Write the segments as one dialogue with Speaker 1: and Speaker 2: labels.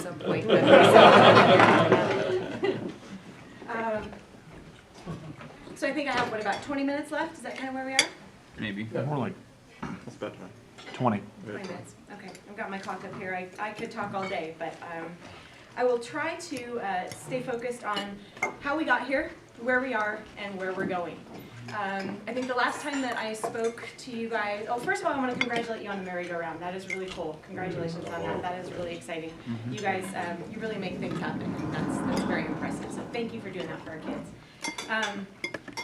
Speaker 1: some point. But so I think I have, what, about 20 minutes left? Is that kind of where we are?
Speaker 2: Maybe.
Speaker 3: Yeah, more like
Speaker 4: It's about time.
Speaker 3: 20.
Speaker 1: 20 minutes. Okay, I've got my clock up here. I could talk all day, but I will try to stay focused on how we got here, where we are, and where we're going. I think the last time that I spoke to you guys, oh, first of all, I want to congratulate you on the merry-go-round. That is really cool. Congratulations on that. That is really exciting. You guys, you really make things happen, and that's very impressive. So thank you for doing that for our kids.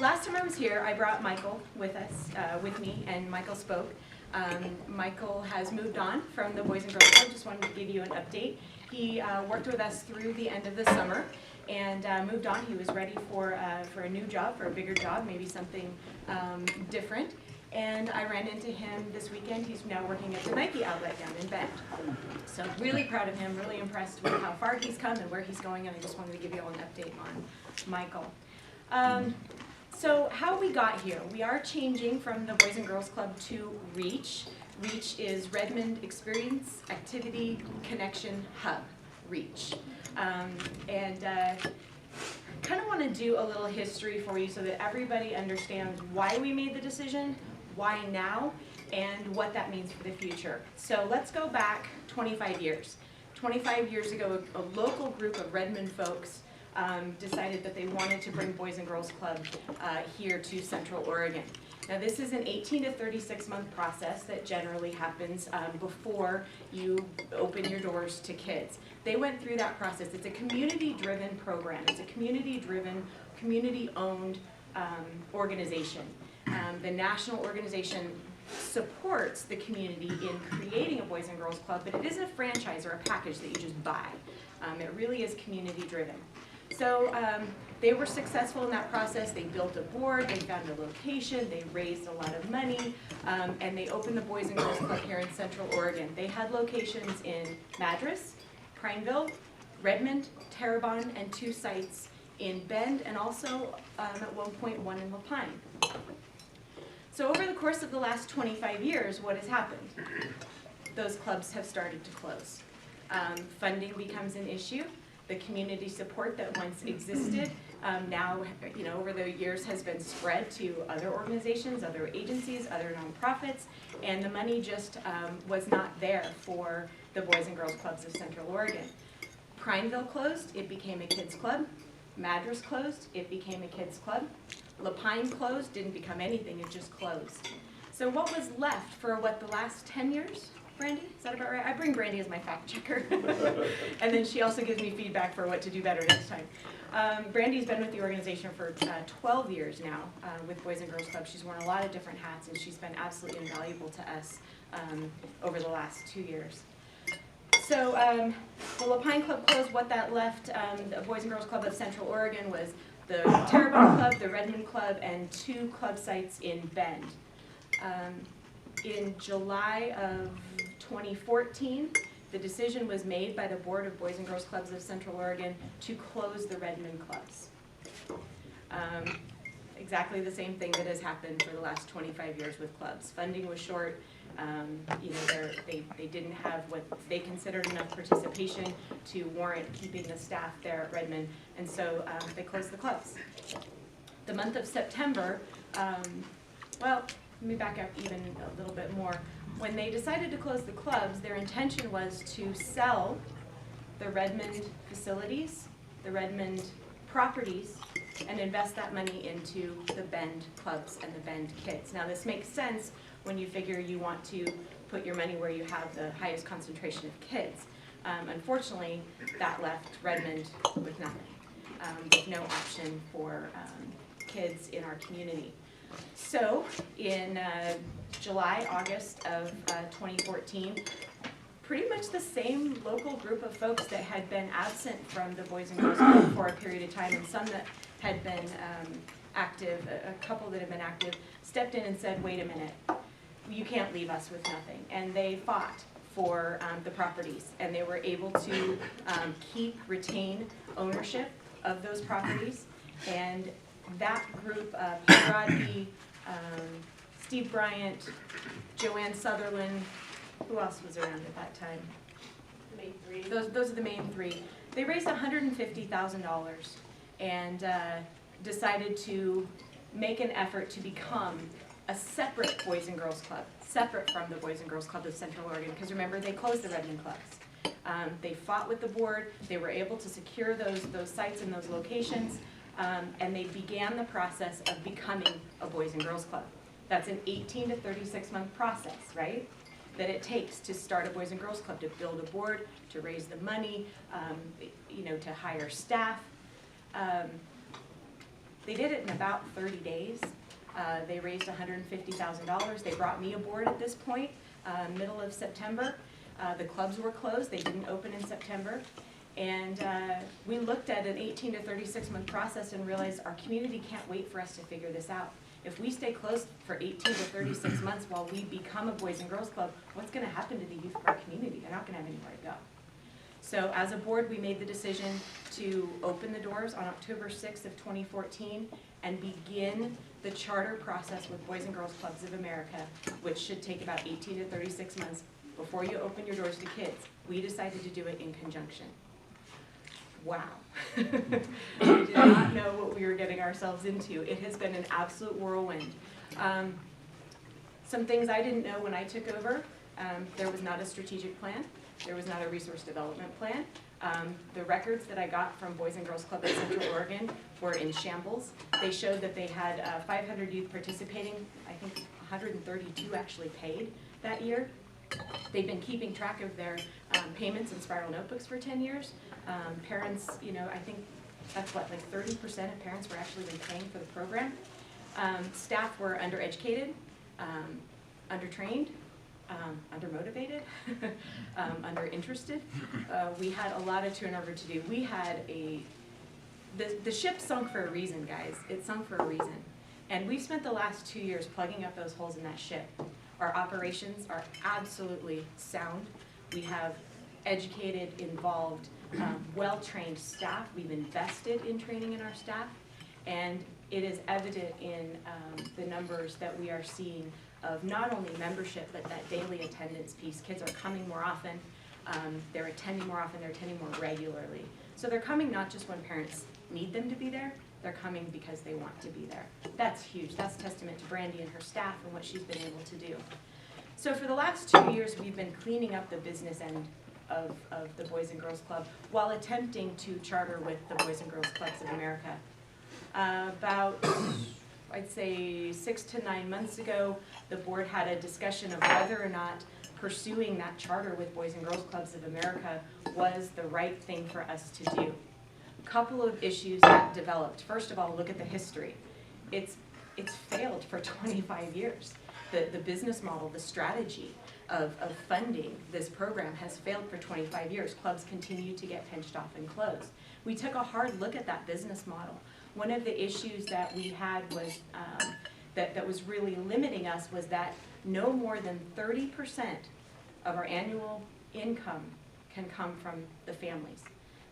Speaker 1: Last time I was here, I brought Michael with us, with me, and Michael spoke. Michael has moved on from the Boys and Girls Club. Just wanted to give you an update. He worked with us through the end of the summer and moved on. He was ready for a new job, for a bigger job, maybe something different. And I ran into him this weekend. He's now working at the Nike outlet down in Bend. So really proud of him, really impressed with how far he's come and where he's going, and I just wanted to give you all an update on Michael. So how we got here, we are changing from the Boys and Girls Club to REACH. REACH is Redmond Experience Activity Connection Hub, REACH. And kind of want to do a little history for you so that everybody understands why we made the decision, why now, and what that means for the future. So let's go back 25 years. 25 years ago, a local group of Redmond folks decided that they wanted to bring Boys and Girls Club here to Central Oregon. Now this is an 18 to 36 month process that generally happens before you open your doors to kids. They went through that process. It's a community-driven program. It's a community-driven, community-owned organization. The national organization supports the community in creating a Boys and Girls Club, but it isn't a franchise or a package that you just buy. It really is community-driven. So they were successful in that process. They built a board, they found a location, they raised a lot of money, and they opened the Boys and Girls Club here in Central Oregon. They had locations in Madras, Prineville, Redmond, Terrebonne, and 2 sites in Bend, and also at one point 1 in Lapine. So over the course of the last 25 years, what has happened? Those clubs have started to close. Funding becomes an issue. The community support that once existed now, over the years has been spread to other organizations, other agencies, other nonprofits, and the money just was not there for the Boys and Girls Clubs of Central Oregon. Prineville closed, it became a kids club. Madras closed, it became a kids club. Lapine closed, didn't become anything, it just closed. So what was left for the last 10 years? Brandy, is that about right? I bring Brandy as my fact checker. And then she also gives me feedback for what to do better next time. Brandy's been with the organization for 12 years now with Boys and Girls Club. She's worn a lot of different hats, and she's been absolutely invaluable to us over the last 2 years. So the Lapine Club closed. What that left, the Boys and Girls Club of Central Oregon, was the Terrebonne Club, the Redmond Club, and 2 club sites in Bend. In July of 2014, the decision was made by the Board of Boys and Girls Clubs of Central Oregon to close the Redmond clubs. Exactly the same thing that has happened for the last 25 years with clubs. Funding was short. They didn't have what they considered enough participation to warrant keeping the staff there at Redmond, and so they closed the clubs. The month of September, well, let me back up even a little bit more. When they decided to close the clubs, their intention was to sell the Redmond facilities, the Redmond properties, and invest that money into the Bend clubs and the Bend kids. Now this makes sense when you figure you want to put your money where you have the highest concentration of kids. Unfortunately, that left Redmond with nothing, with no option for kids in our community. So in July, August of 2014, pretty much the same local group of folks that had been absent from the Boys and Girls Club for a period of time, and some that had been active, a couple that had been active, stepped in and said, wait a minute, you can't leave us with nothing. And they fought for the properties, and they were able to retain ownership of those properties. And that group, Paul Rodby, Steve Bryant, Joanne Sutherland, who else was around at that time?
Speaker 2: main three.
Speaker 1: Those are the main three. They raised $150,000 and decided to make an effort to become a separate Boys and Girls Club, separate from the Boys and Girls Club of Central Oregon, because remember, they closed the Redmond clubs. They fought with the board, they were able to secure those sites and those locations, and they began the process of becoming a Boys and Girls Club. That's an 18 to 36 month process, right? That it takes to start a Boys and Girls Club, to build a board, to raise the money, to hire staff. They did it in about 30 days. They raised $150,000. They brought me aboard at this point, middle of September. The clubs were closed. They didn't open in September. And we looked at an 18 to 36 month process and realized our community can't wait for us to figure this out. If we stay closed for 18 to 36 months while we become a Boys and Girls Club, what's going to happen to the youth of our community? They're not going to have anywhere to go. So as a board, we made the decision to open the doors on October 6th of 2014 and begin the charter process with Boys and Girls Clubs of America, which should take about 18 to 36 months before you open your doors to kids. We decided to do it in conjunction. Wow. We did not know what we were getting ourselves into. It has been an absolute whirlwind. Some things I didn't know when I took over. There was not a strategic plan. There was not a resource development plan. The records that I got from Boys and Girls Club of Central Oregon were in shambles. They showed that they had 500 youth participating. I think 132 actually paid that year. They've been keeping track of their payments in spiral notebooks for 10 years. Parents, I think that's what, like 30% of parents were actually paying for the program. Staff were undereducated, undertrained, undermotivated, underinterested. We had a lot of turnover to do. We had the ship sunk for a reason, guys. It sunk for a reason. And we've spent the last 2 years plugging up those holes in that ship. Our operations are absolutely sound. We have educated, involved, well-trained staff. We've invested in training in our staff, and it is evident in the numbers that we are seeing of not only membership, but that daily attendance piece. Kids are coming more often, they're attending more often, they're attending more regularly. So they're coming not just when parents need them to be there, they're coming because they want to be there. That's huge. That's testament to Brandy and her staff and what she's been able to do. So for the last 2 years, we've been cleaning up the business end of the Boys and Girls Club while attempting to charter with the Boys and Girls Clubs of America. About, I'd say 6 to 9 months ago, the board had a discussion of whether or not pursuing that charter with Boys and Girls Clubs of America was the right thing for us to do. A couple of issues that developed. First of all, look at the history. It's failed for 25 years. The business model, the strategy of funding this program has failed for 25 years. Clubs continue to get pinched off and closed. We took a hard look at that business model. One of the issues that we had was that was really limiting us was that no more than 30% of our annual income can come from the families.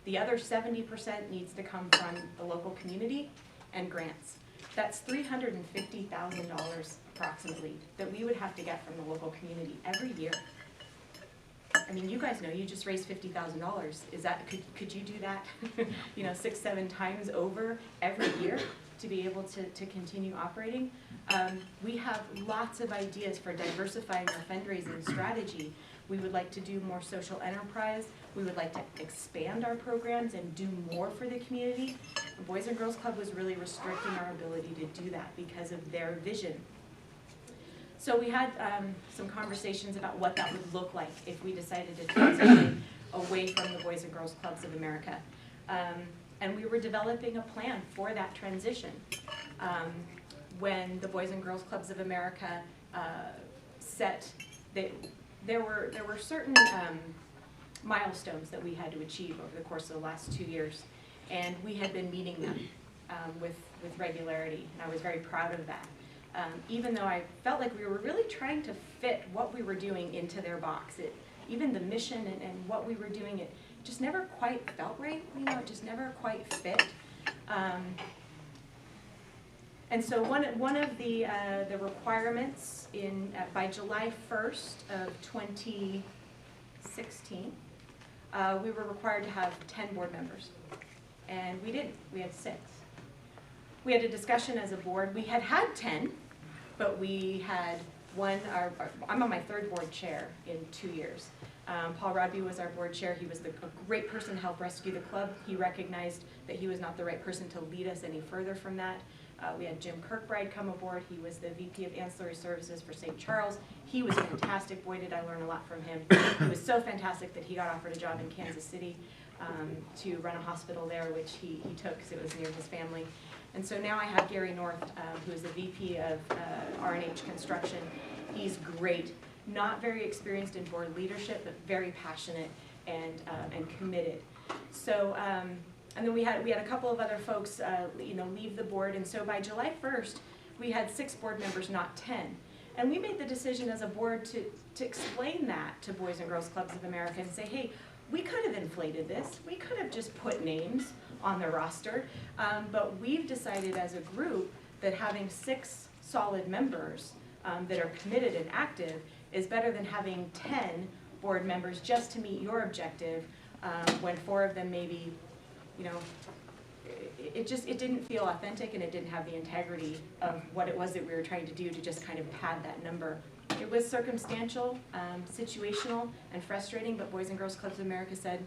Speaker 1: The other 70% needs to come from the local community and grants. That's $350,000 approximately that we would have to get from the local community every year. I mean, you guys know you just raised $50,000. Is that could you do that? 6, 7 times over every year to be able to continue operating? We have lots of ideas for diversifying our fundraising strategy. We would like to do more social enterprise. We would like to expand our programs and do more for the community. The Boys and Girls Club was really restricting our ability to do that because of their vision. So we had some conversations about what that would look like if we decided to transition away from the Boys and Girls Clubs of America. And we were developing a plan for that transition. When the Boys and Girls Clubs of America there were certain milestones that we had to achieve over the course of the last 2 years, and we had been meeting them with regularity, and I was very proud of that. Even though I felt like we were really trying to fit what we were doing into their box. Even the mission and what we were doing, it just never quite felt right, it just never quite fit. And so one of the requirements by July 1st of 2016, we were required to have 10 board members. And we didn't, we had 6. We had a discussion as a board. We had 10, but we had I'm on my 3rd board chair in 2 years. Paul Rodby was our board chair. He was a great person to help rescue the club. He recognized that he was not the right person to lead us any further from that. We had Jim Kirkbride come aboard. He was the VP of Ancillary Services for St. Charles. He was fantastic. Boy, did I learn a lot from him. He was so fantastic that he got offered a job in Kansas City to run a hospital there, which he took because it was near his family. And so now I have Gary North, who is the VP of R&H Construction. He's great, not very experienced in board leadership, but very passionate and committed. So, and then we had a couple of other folks, leave the board. And so by July 1st, we had 6 board members, not 10. And we made the decision as a board to explain that to Boys and Girls Clubs of America and say, hey, we could have inflated this. We could have just put names on the roster, but we've decided as a group that having 6 solid members that are committed and active is better than having 10 board members just to meet your objective when 4 of them maybe, it didn't feel authentic and it didn't have the integrity of what it was that we were trying to do to just kind of pad that number. It was circumstantial, situational, and frustrating, but Boys and Girls Clubs of America said,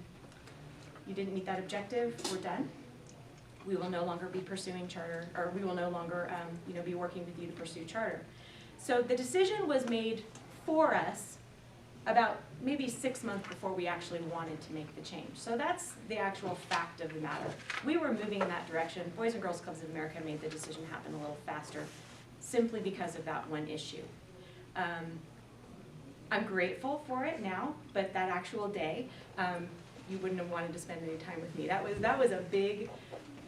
Speaker 1: you didn't meet that objective, we're done. We will no longer be pursuing charter, or we will no longer be working with you to pursue charter. So the decision was made for us about maybe 6 months before we actually wanted to make the change. So that's the actual fact of the matter. We were moving in that direction. Boys and Girls Clubs of America made the decision happen a little faster simply because of that one issue. I'm grateful for it now, but that actual day, you wouldn't have wanted to spend any time with me. That was a big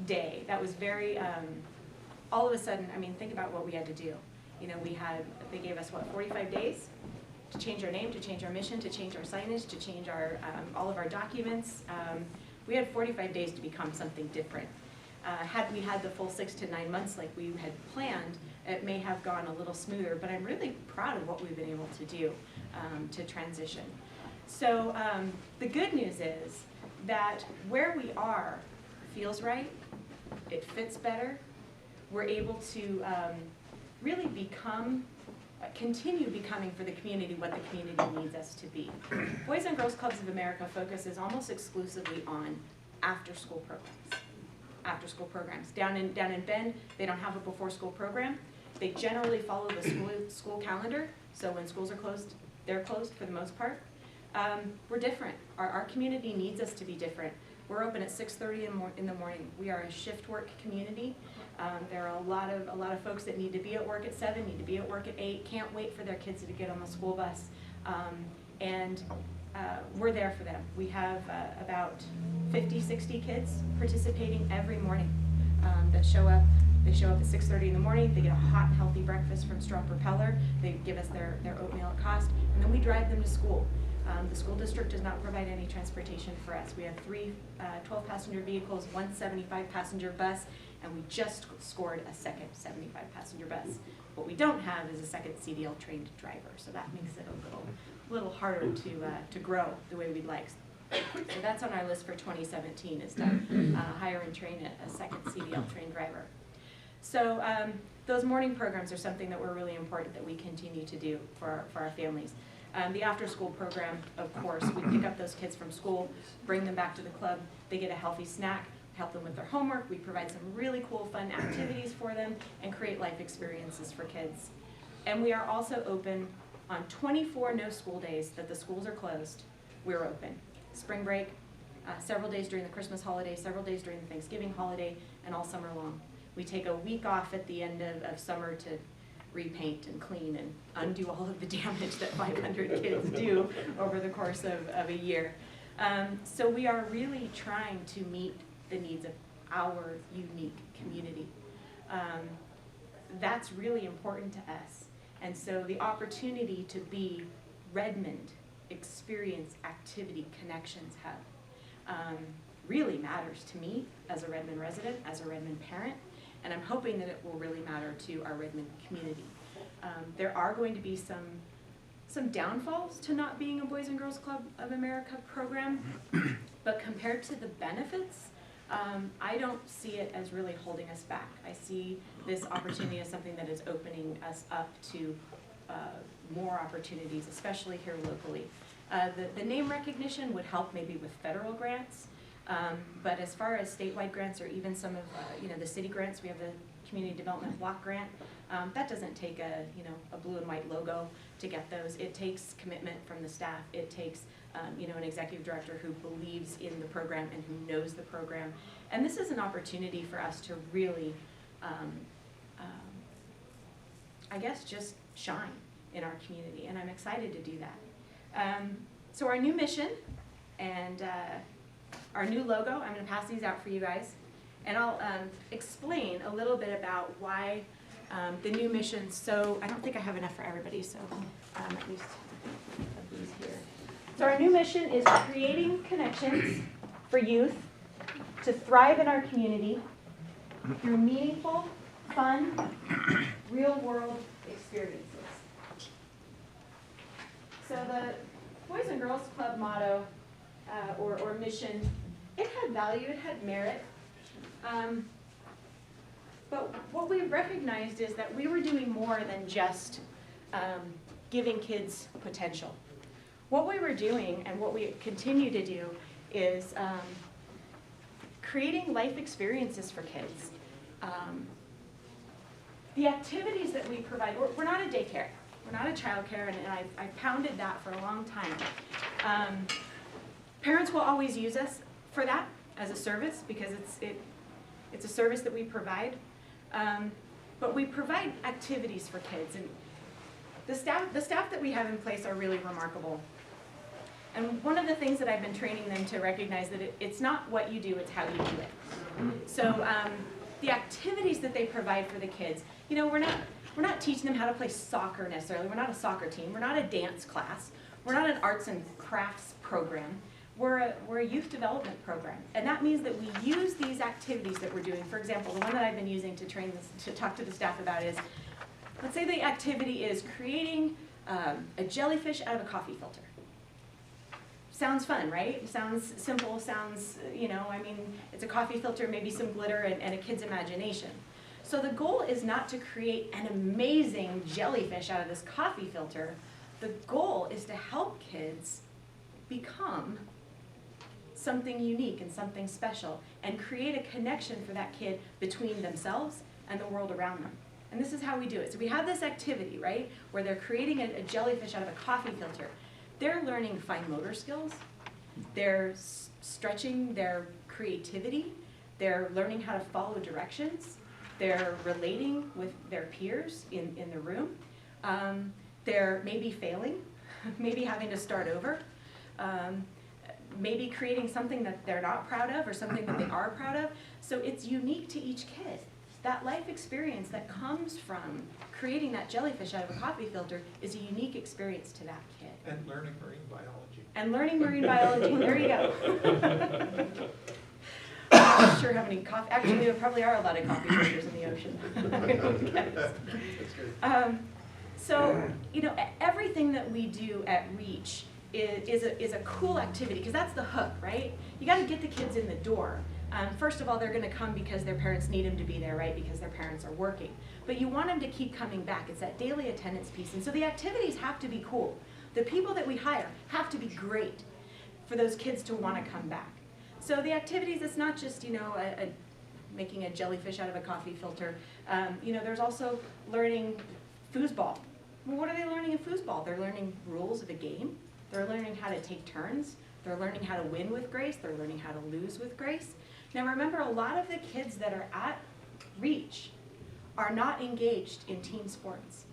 Speaker 1: day. That was very, all of a sudden, think about what we had to do. They gave us, 45 days to change our name, to change our mission, to change our signage, to change all of our documents. We had 45 days to become something different. Had we had the full 6 to 9 months like we had planned, it may have gone a little smoother, but I'm really proud of what we've been able to do to transition. So the good news is that where we are feels right, it fits better, we're able to really continue becoming for the community what the community needs us to be. Boys and Girls Clubs of America focuses almost exclusively on after-school programs. After-school programs. Down in Bend, they don't have a before-school program. They generally follow the school calendar, so when schools are closed, they're closed for the most part. We're different. Our community needs us to be different. We're open at 6:30 in the morning. We are a shift work community. There are a lot of folks that need to be at work at 7, need to be at work at 8, can't wait for their kids to get on the school bus, and we're there for them. We have about 50, 60 kids participating every morning that show up. They show up at 6:30 in the morning. They get a hot, healthy breakfast from Straw Propeller. They give us their oatmeal at cost, and then we drive them to school. The school district does not provide any transportation for us. We have 3 12-passenger vehicles, 1 75-passenger bus, and we just scored a second 75-passenger bus. What we don't have is a second CDL trained driver, so that makes it a little harder to grow the way we'd like. So that's on our list for 2017, is to hire and train a second CDL trained driver. So those morning programs are something that were really important that we continue to do for our families. The after-school program, of course, we pick up those kids from school, bring them back to the club, they get a healthy snack, help them with their homework, we provide some really cool, fun activities for them, and create life experiences for kids. And we are also open on 24 no-school days that the schools are closed. We're open. Spring break, several days during the Christmas holiday, several days during the Thanksgiving holiday, and all summer long. We take a week off at the end of summer to repaint and clean and undo all of the damage that 500 kids do over the course of a year. So we are really trying to meet the needs of our unique community. That's really important to us. And so the opportunity to be Redmond Experience Activity Connections Hub really matters to me as a Redmond resident, as a Redmond parent, and I'm hoping that it will really matter to our Redmond community. There are going to be some some downfalls to not being a Boys and Girls Club of America program, but compared to the benefits, I don't see it as really holding us back. I see this opportunity as something that is opening us up to more opportunities, especially here locally. The name recognition would help maybe with federal grants, but as far as statewide grants or even some of the city grants, we have the Community Development Block Grant. That doesn't take a blue and white logo to get those. It takes commitment from the staff. It takes an executive director who believes in the program and who knows the program. And this is an opportunity for us to really, I guess, just shine in our community. And I'm excited to do that. So our new mission and our new logo, I'm going to pass these out for you guys. And I'll explain a little bit about why the new mission. So I don't think I have enough for everybody, so at least of these here. So our new mission is creating connections for youth to thrive in our community through meaningful, fun, real-world experiences. So the Boys and Girls Club motto or mission, it had value, it had merit. But what we recognized is that we were doing more than just giving kids potential. What we were doing and what we continue to do is creating life experiences for kids. The activities that we provide, we're not a daycare, we're not a childcare, and I've pounded that for a long time. Parents will always use us for that as a service because it's a service that we provide. But we provide activities for kids, and the staff that we have in place are really remarkable. And one of the things that I've been training them to recognize that it's not what you do, it's how you do it. So the activities that they provide for the kids, we're not teaching them how to play soccer necessarily. We're not a soccer team. We're not a dance class. We're not an arts and crafts program. We're a youth development program, and that means that we use these activities that we're doing. For example, the one that I've been using to talk to the staff about is, let's say the activity is creating a jellyfish out of a coffee filter. Sounds fun, right? Sounds simple, sounds, it's a coffee filter, maybe some glitter and a kid's imagination. So the goal is not to create an amazing jellyfish out of this coffee filter. The goal is to help kids become something unique and something special and create a connection for that kid between themselves and the world around them. And this is how we do it. So we have this activity, right, where they're creating a jellyfish out of a coffee filter. They're learning fine motor skills. They're stretching their creativity. They're learning how to follow directions. They're relating with their peers in the room. They're maybe failing, maybe having to start over. Maybe creating something that they're not proud of or something that they are proud of. So it's unique to each kid. That life experience that comes from creating that jellyfish out of a coffee filter is a unique experience to that kid.
Speaker 2: And learning marine biology.
Speaker 1: And learning marine biology, there you go. I'm not sure how many coffee, actually there probably are a lot of coffee filters in the ocean. So, everything that we do at Reach is a cool activity, because that's the hook, right? You got to get the kids in the door. First of all, they're going to come because their parents need them to be there, right? Because their parents are working. But you want them to keep coming back. It's that daily attendance piece. And so the activities have to be cool. The people that we hire have to be great for those kids to want to come back. So the activities, it's not just, making a jellyfish out of a coffee filter. There's also learning foosball. Well, what are they learning in foosball? They're learning rules of a game. They're learning how to take turns. They're learning how to win with grace. They're learning how to lose with grace. Now remember, a lot of the kids that are at Reach are not engaged in team sports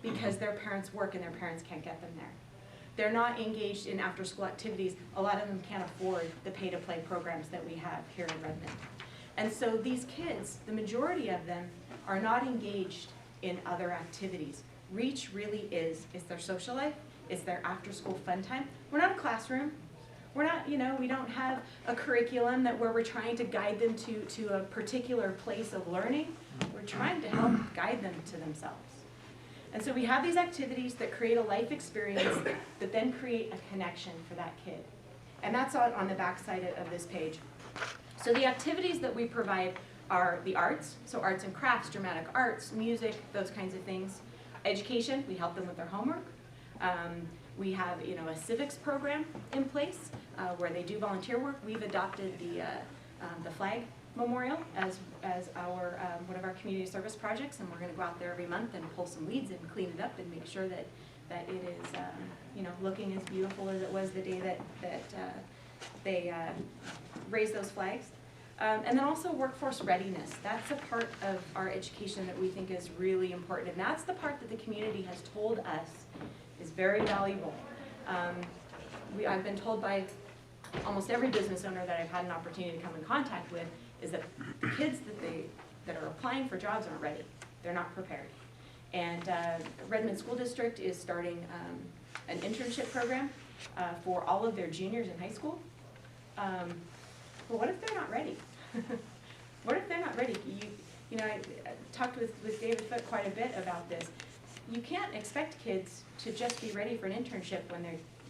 Speaker 1: because their parents work and their parents can't get them there. They're not engaged in after-school activities. A lot of them can't afford the pay-to-play programs that we have here in Redmond. And so these kids, the majority of them, are not engaged in other activities. Reach really is their social life, it's their after-school fun time. We're not a classroom. We're not, we don't have a curriculum where we're trying to guide them to a particular place of learning. We're trying to help guide them to themselves. And so we have these activities that create a life experience that then create a connection for that kid. And that's on the back side of this page. So the activities that we provide are the arts, so arts and crafts, dramatic arts, music, those kinds of things. Education, we help them with their homework. We have a civics program in place where they do volunteer work. We've adopted the flag memorial as our one of our community service projects, and we're going to go out there every month and pull some weeds and clean it up and make sure that it is looking as beautiful as it was the day that they raised those flags. And then also workforce readiness. That's a part of our education that we think is really important, and that's the part that the community has told us is very valuable. I've been told by almost every business owner that I've had an opportunity to come in contact with is that the kids that are applying for jobs aren't ready. They're not prepared. And Redmond School District is starting an internship program for all of their juniors in high school. But what if they're not ready? What if they're not ready? I talked with David Foote quite a bit about this. You can't expect kids to just be ready for an internship when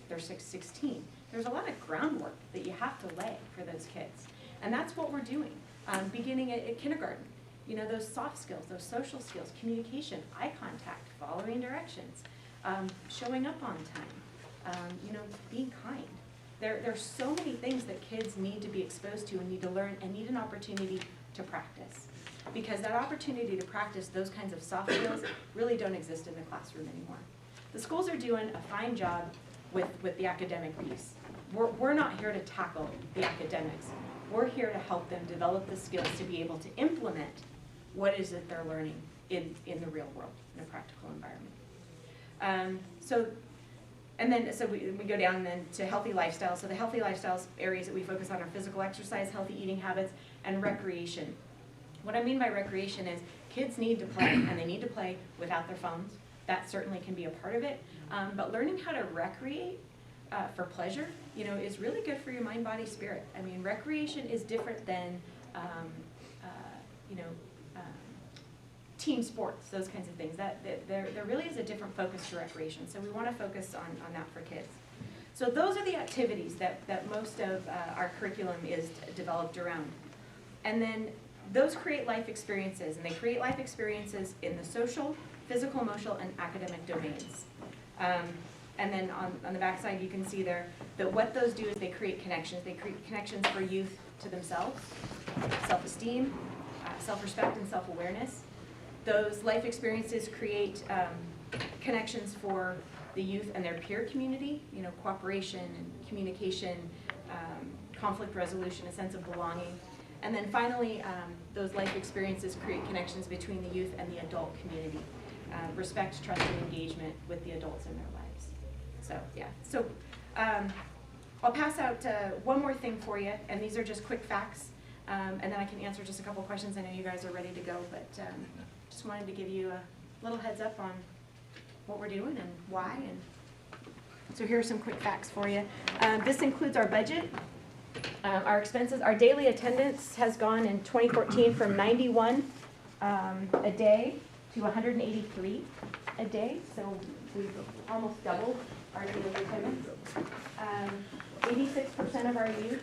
Speaker 1: they're 16. There's a lot of groundwork that you have to lay for those kids. And that's what we're doing, beginning at kindergarten. Those soft skills, those social skills, communication, eye contact, following directions, showing up on time, being kind. There's so many things that kids need to be exposed to and need to learn and need an opportunity to practice. Because that opportunity to practice those kinds of soft skills really don't exist in the classroom anymore. The schools are doing a fine job with the academic piece. We're not here to tackle the academics. We're here to help them develop the skills to be able to implement what is it they're learning in the real world, in a practical environment. So we go down then to healthy lifestyles. So the healthy lifestyles areas that we focus on are physical exercise, healthy eating habits, and recreation. What I mean by recreation is kids need to play, and they need to play without their phones. That certainly can be a part of it. But learning how to recreate for pleasure, is really good for your mind, body, spirit. I mean, recreation is different than, team sports, those kinds of things. There really is a different focus to recreation, so we want to focus on that for kids. So those are the activities that most of our curriculum is developed around. And then those create life experiences, and they create life experiences in the social, physical, emotional, and academic domains. And then on the back side, you can see there that what those do is they create connections. They create connections for youth to themselves, self-esteem, self-respect, and self-awareness. Those life experiences create connections for the youth and their peer community, cooperation and communication, conflict resolution, a sense of belonging. And then finally, those life experiences create connections between the youth and the adult community, respect, trust, and engagement with the adults in their lives. So, yeah. So I'll pass out one more thing for you, and these are just quick facts, and then I can answer just a couple questions. I know you guys are ready to go, but just wanted to give you a little heads up on what we're doing and why. And so here are some quick facts for you. This includes our budget, our expenses. Our daily attendance has gone in 2014 from 91 a day to 183 a day. So we've almost doubled our daily attendance. 86% of our youth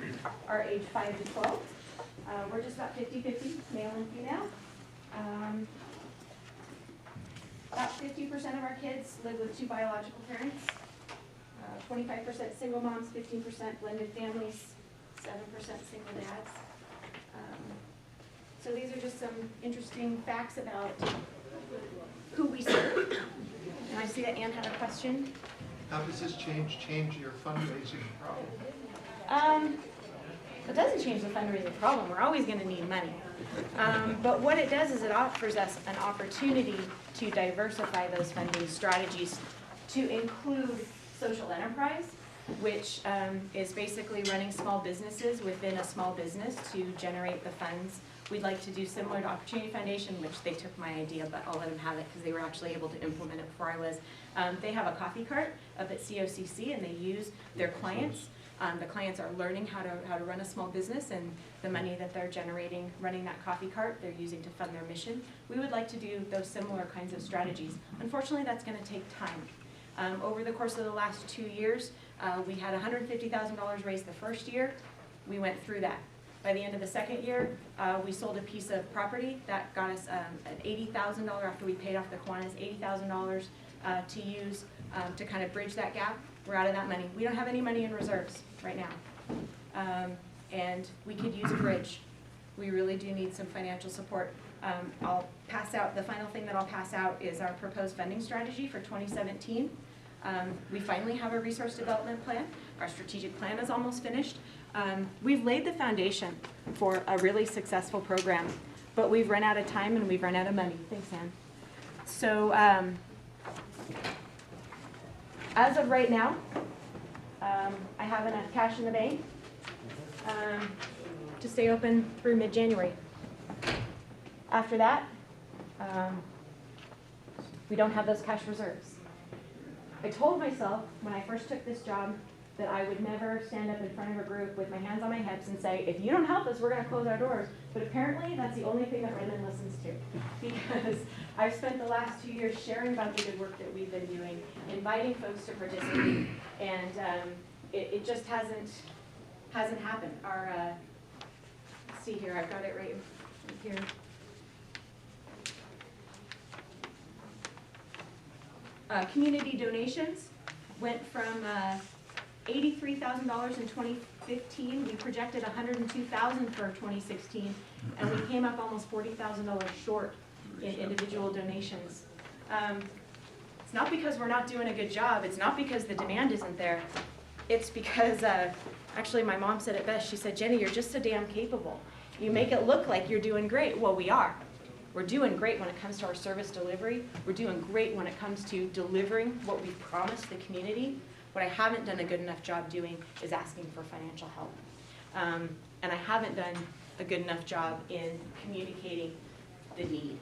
Speaker 1: are age 5 to 12. We're just about 50-50, male and female. About 50% of our kids live with 2 biological parents. 25% single moms, 15% blended families, 7% single dads. So these are just some interesting facts about who we serve. And I see that Ann had a question.
Speaker 2: How does this change your fundraising problem?
Speaker 1: It doesn't change the fundraising problem. We're always going to need money. But what it does is it offers us an opportunity to diversify those funding strategies to include social enterprise, which is basically running small businesses within a small business to generate the funds. We'd like to do similar to Opportunity Foundation, which they took my idea, but I'll let them have it because they were actually able to implement it before I was. They have a coffee cart up at COCC, and they use their clients The clients are learning how to run a small business, and the money that they're generating running that coffee cart, they're using to fund their mission. We would like to do those similar kinds of strategies. Unfortunately, that's going to take time. Over the course of the last 2 years, we had $150,000 raised the first year. We went through that. By the end of the second year, we sold a piece of property that got us an $80,000 after we paid off the Kiwanis, $80,000 to use to kind of bridge that gap. We're out of that money. We don't have any money in reserves right now, and we could use a bridge. We really do need some financial support. I'll pass out, the final thing that I'll pass out is our proposed funding strategy for 2017. We finally have a resource development plan. Our strategic plan is almost finished. We've laid the foundation for a really successful program, but we've run out of time and we've run out of money. Thanks, Ann. So as of right now, I have enough cash in the bank to stay open through mid-January. After that, we don't have those cash reserves. I told myself when I first took this job that I would never stand up in front of a group with my hands on my hips and say, if you don't help us, we're going to close our doors. But apparently, that's the only thing that Raymond listens to. Because I've spent the last 2 years sharing about the good work that we've been doing, inviting folks to participate, and it just hasn't happened. Our, let's see here, I've got it right here. Community donations went from $83,000 in 2015. We projected $102,000 for 2016, and we came up almost $40,000 short in individual donations. It's not because we're not doing a good job. It's not because the demand isn't there. It's because, actually my mom said it best. She said, Jenny, you're just so damn capable. You make it look like you're doing great. Well, we are. We're doing great when it comes to our service delivery. We're doing great when it comes to delivering what we've promised the community. What I haven't done a good enough job doing is asking for financial help. And I haven't done a good enough job in communicating the need.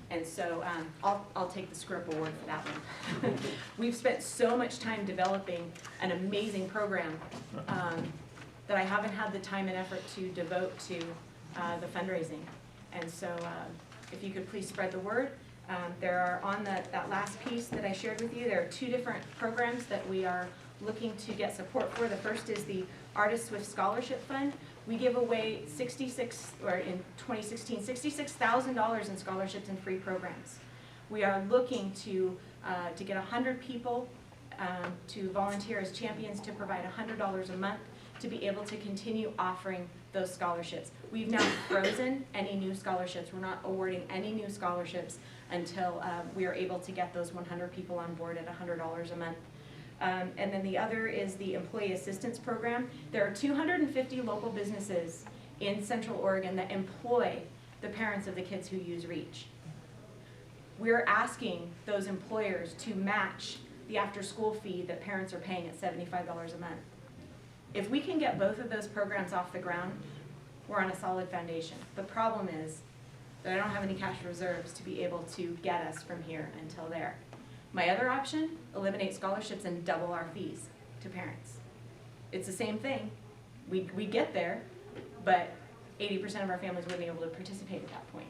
Speaker 1: And so I'll take the script award for that one. We've spent so much time developing an amazing program that I haven't had the time and effort to devote to the fundraising. And so if you could please spread the word. There are on that last piece that I shared with you, there are 2 different programs that we are looking to get support for. The first is the Artist Swift Scholarship Fund. We give away in 2016, $66,000 in scholarships and free programs. We are looking to get 100 people to volunteer as champions to provide $100 a month to be able to continue offering those scholarships. We've now frozen any new scholarships. We're not awarding any new scholarships until we are able to get those 100 people on board at $100 a month. And then the other is the Employee Assistance Program. There are 250 local businesses in Central Oregon that employ the parents of the kids who use REACH. We're asking those employers to match the after-school fee that parents are paying at $75 a month. If we can get both of those programs off the ground, we're on a solid foundation. The problem is that I don't have any cash reserves to be able to get us from here until there. My other option, eliminate scholarships and double our fees to parents. It's the same thing. We get there, but 80% of our families wouldn't be able to participate at that point.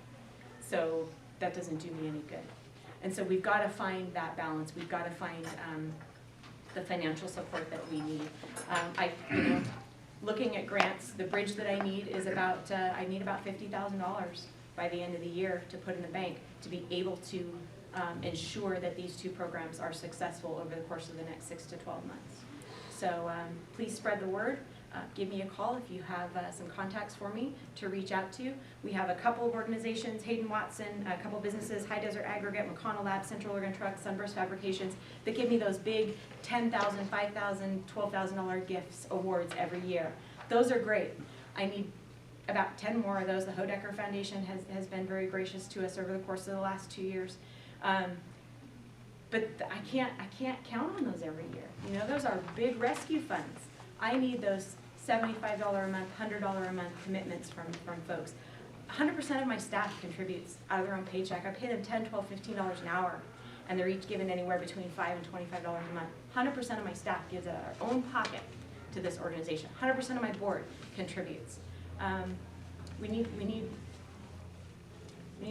Speaker 1: So that doesn't do me any good. And so we've got to find that balance. We've got to find the financial support that we need. Looking at grants, the bridge that I need is about, I need about $50,000 by the end of the year to put in the bank to be able to ensure that these 2 programs are successful over the course of the next 6 to 12 months. So please spread the word. Give me a call if you have some contacts for me to reach out to. We have a couple of organizations, Hayden Watson, a couple businesses, High Desert Aggregate, McConnell Labs, Central Oregon Truck, Sunburst Fabrications, that give me those big $10,000, $5,000, $12,000 gifts, awards every year. Those are great. I need about 10 more of those. The Hodecker Foundation has been very gracious to us over the course of the last 2 years. But I can't count on those every year. Those are big rescue funds. I need those $75 a month, $100 a month commitments from folks. 100% of my staff contributes out of their own paycheck. I pay them $10, $12, $15 an hour, and they're each given anywhere between $5 and $25 a month. 100% of my staff gives it out of their own pocket to this organization. 100% of my board contributes. We need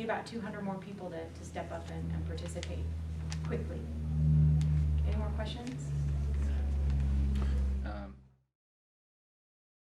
Speaker 1: about 200 more people to step up and participate quickly.